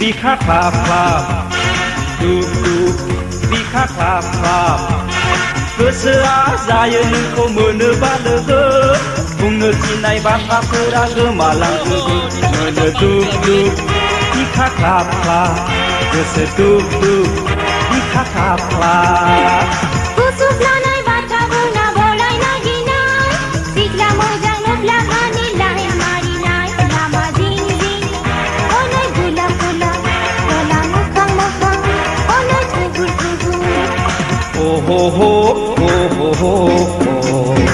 Bika klap klap, duk duk, bika klap klap. Goसोआ जायो नोंखौ मोनोबा लोगो, बुंनो थिननाय बाथ्राफोरा गोमालांजोबो। मोनो दुक दुक, बिखा klap klap, गोसो दुक दुक, बिखा klap klap. Kusuk lanai baca guna bolai naginai, sikla mojang nubla hanilai marinai, lama ding ding, onai gula gula, gula mukhang mukhang, onai tugur tugur. Oh ho ho, oh ho ho ho.